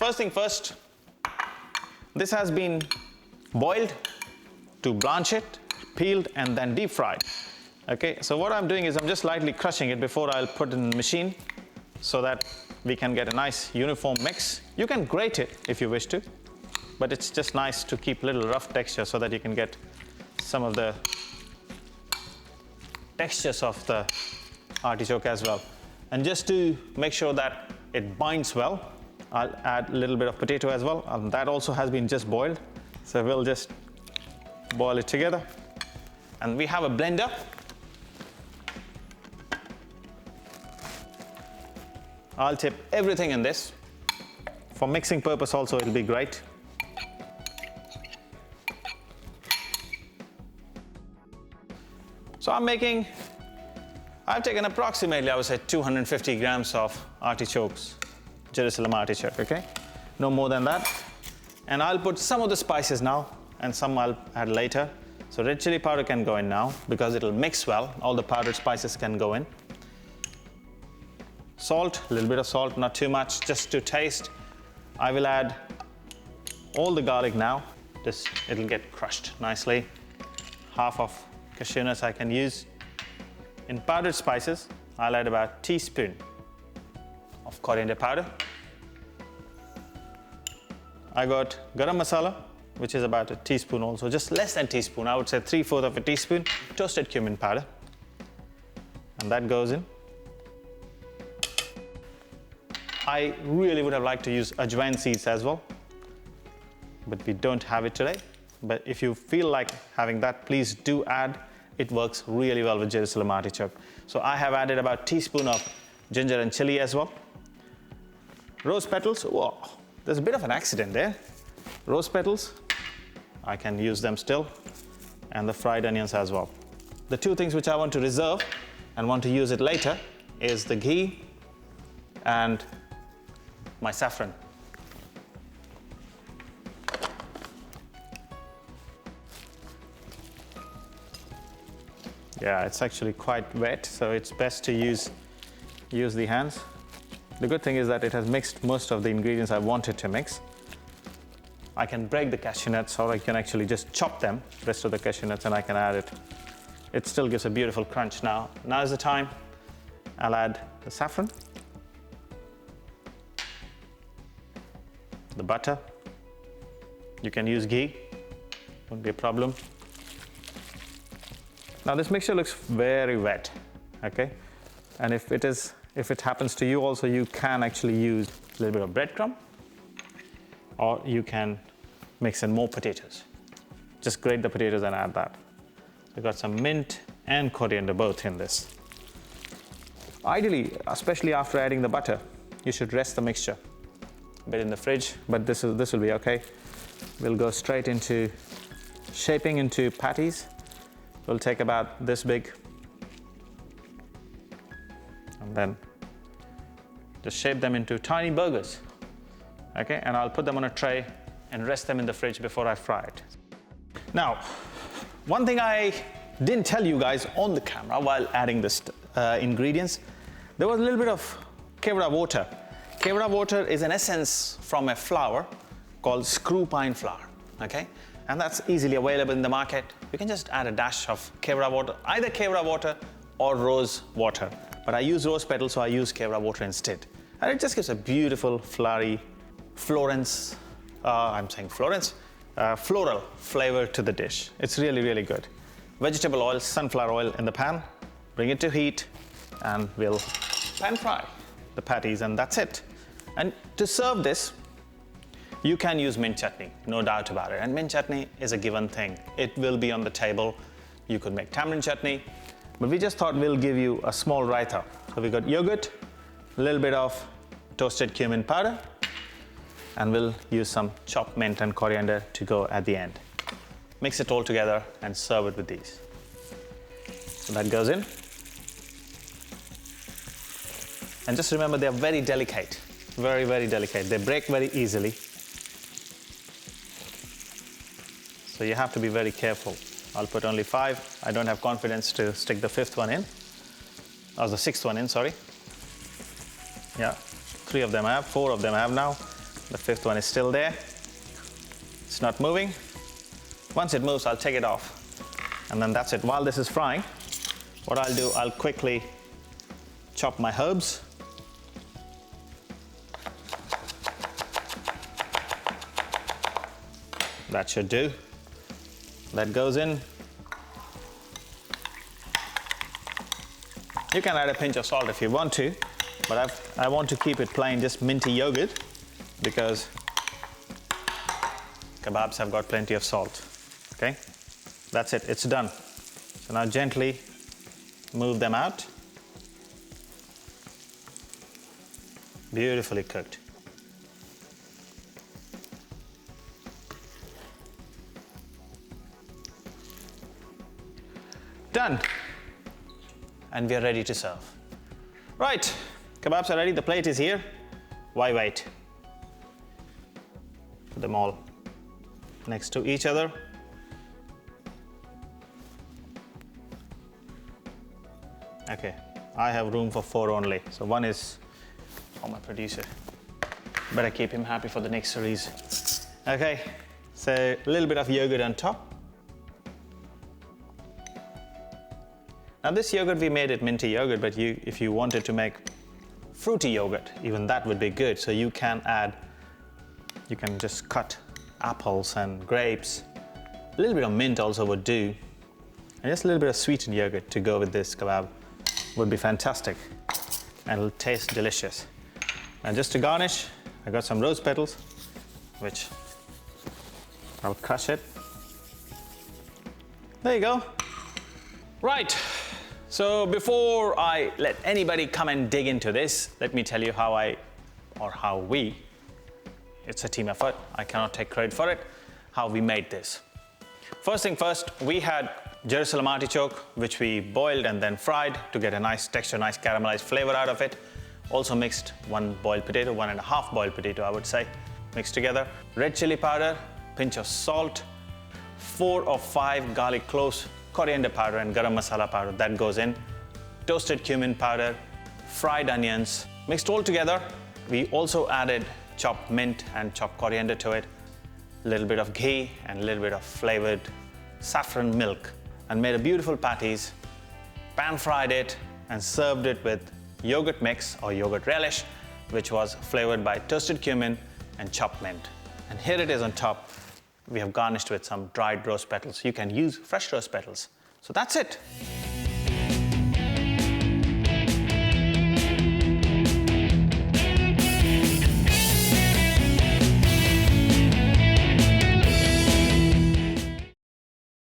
first thing first, this has been boiled to blanch it, peeled, and then deep fried. Okay, so what I'm doing is I'm just lightly crushing it before I'll put it in the machine so that we can get a nice uniform mix. You can grate it if you wish to, but it's just nice to keep a little rough texture so that you can get some of the textures of the artichoke as well. And just to make sure that it binds well, I'll add a little bit of potato as well, and that also has been just boiled. So we'll just boil it together. And we have a blender. I'll tip everything in this. For mixing purpose also, it'll be great. So I've taken approximately, I would say, 250 grams of artichokes, Jerusalem artichoke, okay? No more than that. And I'll put some of the spices now, and some I'll add later. So red chili powder can go in now, because it'll mix well. All the powdered spices can go in. Salt, a little bit of salt, not too much, just to taste. I will add all the garlic now. It'll get crushed nicely. Half of cashew nuts I can use. In powdered spices, I'll add about a teaspoon of coriander powder. I got garam masala, which is about a teaspoon also, just less than a teaspoon. I would say 3/4 of a teaspoon. Toasted cumin powder, and that goes in. I really would have liked to use ajwain seeds as well, but we don't have it today. But if you feel like having that, please do add. It works really well with Jerusalem artichoke. So I have added about a teaspoon of ginger and chili as well. Rose petals, whoa, there's a bit of an accident there. Rose petals, I can use them still, and the fried onions as well. The two things which I want to reserve and want to use it later is the ghee and my saffron. Yeah, it's actually quite wet, so it's best to use the hands. The good thing is that it has mixed most of the ingredients I wanted to mix. I can break the cashew nuts, or I can actually just chop them, the rest of the cashew nuts, and I can add it. It still gives a beautiful crunch now. Now is the time. I'll add the saffron, the butter. You can use ghee, won't be a problem. Now this mixture looks very wet, okay? And if it happens to you also, you can actually use a little bit of breadcrumb, or you can mix in more potatoes. Just grate the potatoes and add that. We've got some mint and coriander both in this. Ideally, especially after adding the butter, you should rest the mixture a bit in the fridge, but this will be okay. We'll go straight into shaping into patties. We'll take about this big, and then just shape them into tiny burgers. Okay, and I'll put them on a tray and rest them in the fridge before I fry it. Now, one thing I didn't tell you guys on the camera while adding this ingredients, there was a little bit of kevra water. Kevra water is an essence from a flower called screw pine flower, okay? And that's easily available in the market. You can just add a dash of kevra water, either kevra water or rose water. But I use rose petals, so I use kevra water instead. And it just gives a beautiful flowery floral flavor to the dish. It's really, really good. Vegetable oil, sunflower oil in the pan, bring it to heat, and we'll pan fry the patties, and that's it. And to serve this, you can use mint chutney, no doubt about it. And mint chutney is a given thing. It will be on the table. You could make tamarind chutney, but we just thought we'll give you a small raita. So we got yogurt, a little bit of toasted cumin powder, and we'll use some chopped mint and coriander to go at the end. Mix it all together and serve it with these. So that goes in. And just remember, they're very delicate, very, very delicate. They break very easily. So you have to be very careful. I'll put only 5. I don't have confidence to stick the 5th one in, or the 6th one in, sorry. Yeah, 3 of them I have, 4 of them I have now. The fifth one is still there. It's not moving. Once it moves, I'll take it off. And then that's it. While this is frying, what I'll do, I'll quickly chop my herbs. That should do. That goes in. You can add a pinch of salt if you want to, but I want to keep it plain, just minty yogurt, because kebabs have got plenty of salt. Okay, that's it, it's done. So now gently move them out. Beautifully cooked. Done. And we are ready to serve. Right, kebabs are ready, the plate is here. Why wait? Put them all next to each other. Okay, I have room for 4 only, so one is for my producer. Better keep him happy for the next series. Okay, so a little bit of yogurt on top. Now this yogurt, we made it minty yogurt, but if you wanted to make fruity yogurt, even that would be good. So you can just cut apples and grapes. A little bit of mint also would do. And just a little bit of sweetened yogurt to go with this kebab would be fantastic. And it'll taste delicious. And just to garnish, I got some rose petals, which I'll crush it. There you go. Right. So before I let anybody come and dig into this, let me tell you how we, it's a team effort, I cannot take credit for it, how we made this. First thing first, we had Jerusalem artichoke, which we boiled and then fried to get a nice texture, nice caramelized flavor out of it. Also mixed 1 boiled potato, 1.5 boiled potato, I would say, mixed together. Red chili powder, pinch of salt, 4 or 5 garlic cloves, coriander powder and garam masala powder, that goes in. Toasted cumin powder, fried onions, mixed all together. We also added chopped mint and chopped coriander to it, a little bit of ghee and a little bit of flavored saffron milk, and made a beautiful patties, pan fried it and served it with yogurt mix or yogurt relish, which was flavored by toasted cumin and chopped mint. And here it is on top. We have garnished with some dried rose petals. You can use fresh rose petals. So that's it.